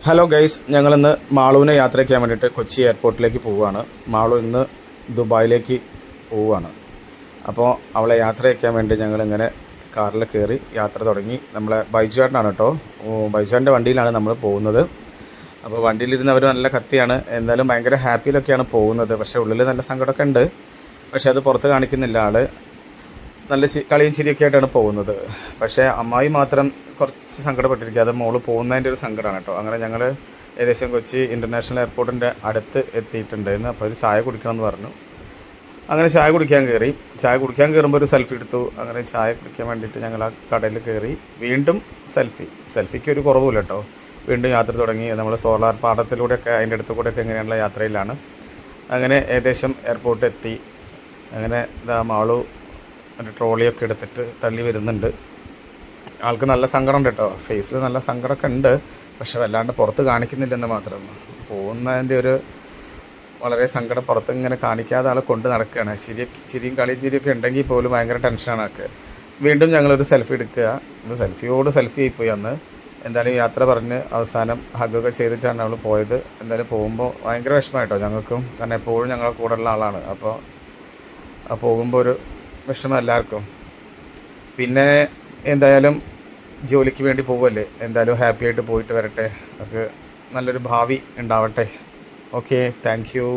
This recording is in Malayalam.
ഹലോ ഗൈസ്, ഞങ്ങളിന്ന് മാളുവിനെ യാത്രയ്ക്കാൻ വേണ്ടിയിട്ട് കൊച്ചി എയർപോർട്ടിലേക്ക് പോവുകയാണ്. മാളു ഇന്ന് ദുബായിലേക്ക് പോവുകയാണ്. അപ്പോൾ അവളെ യാത്രയ്ക്കാൻ വേണ്ടി ഞങ്ങളിങ്ങനെ കാറിൽ കയറി യാത്ര തുടങ്ങി. നമ്മളെ ബൈജുവേട്ടനാണ് കേട്ടോ. ബൈജുവേട്ടൻ്റെ വണ്ടിയിലാണ് നമ്മൾ പോകുന്നത്. അപ്പോൾ വണ്ടിയിലിരുന്ന് അവർ നല്ല കത്തിയാണ്. എന്തായാലും ഭയങ്കര ഹാപ്പിയിലൊക്കെയാണ് പോകുന്നത്. പക്ഷേ ഉള്ളിൽ നല്ല സങ്കടമൊക്കെ ഉണ്ട്. പക്ഷേ അത് പുറത്ത് കാണിക്കുന്നില്ല. നല്ല കളിയും ചിരിയൊക്കെ ആയിട്ടാണ് പോകുന്നത്. പക്ഷേ അമ്മായി മാത്രം കുറച്ച് സങ്കടപ്പെട്ടിരിക്കുക. അത് മോള് പോകുന്നതിൻ്റെ ഒരു സങ്കടമാണ് കേട്ടോ. അങ്ങനെ ഞങ്ങൾ ഏകദേശം കൊച്ചി ഇൻ്റർനാഷണൽ എയർപോർട്ടിൻ്റെ അടുത്ത് എത്തിയിട്ടുണ്ടായിരുന്നു. അപ്പോൾ ഒരു ചായ കുടിക്കണം എന്ന് പറഞ്ഞു. അങ്ങനെ ചായ കുടിക്കാൻ കയറി. ചായ കുടിക്കാൻ കയറുമ്പോൾ ഒരു സെൽഫി എടുത്തു. അങ്ങനെ ചായ കുടിക്കാൻ വേണ്ടിയിട്ട് ഞങ്ങൾ ആ കടയിൽ കയറി. വീണ്ടും സെൽഫിക്ക് ഒരു കുറവില്ല കേട്ടോ. വീണ്ടും യാത്ര തുടങ്ങി. നമ്മൾ സോളാർ പാടത്തിലൂടെയൊക്കെ അതിൻ്റെ അടുത്ത് കൂടെയൊക്കെ എങ്ങനെയുള്ള യാത്രയിലാണ്. അങ്ങനെ ഏകദേശം എയർപോർട്ട് എത്തി. അങ്ങനെ മാളു ഒരു ട്രോളിയൊക്കെ എടുത്തിട്ട് തള്ളി വരുന്നുണ്ട്. ആൾക്ക് നല്ല സങ്കടമുണ്ട് കേട്ടോ. ഫേസിൽ നല്ല സങ്കടമൊക്കെ ഉണ്ട്. പക്ഷെ വല്ലാണ്ട് പുറത്ത് കാണിക്കുന്നില്ലെന്ന് മാത്രം. പോകുന്നതിൻ്റെ ഒരു വളരെ സങ്കടം പുറത്ത് ഇങ്ങനെ കാണിക്കാതെ ആൾ കൊണ്ട് നടക്കുകയാണ്. ചിരിയും ചിരിയൊക്കെ ഉണ്ടെങ്കിൽ പോലും ഭയങ്കര ടെൻഷനാണ് ആൾക്ക്. വീണ്ടും ഞങ്ങളൊരു സെൽഫി എടുക്കുക. സെൽഫിയോട് സെൽഫി ആയിപ്പോയി അന്ന്. എന്തായാലും യാത്ര പറഞ്ഞ് അവസാനം ഹഗ്ഗൊക്കെ ചെയ്തിട്ടാണ് അവൾ പോയത്. എന്തായാലും പോകുമ്പോൾ ഭയങ്കര വിഷമമായിട്ടോ ഞങ്ങൾക്കും. കാരണം എപ്പോഴും ഞങ്ങളെ കൂടെയുള്ള ആളാണ്. അപ്പോൾ പോകുമ്പോൾ ഒരു വിഷമം എല്ലാവർക്കും. പിന്നെ എന്തായാലും ജോലിക്ക് വേണ്ടി പോവുമല്ലേ, എന്തായാലും ഹാപ്പി ആയിട്ട് പോയിട്ട് വരട്ടെ. നമുക്ക് നല്ലൊരു ഭാവി ഉണ്ടാവട്ടെ. Okay, thank you.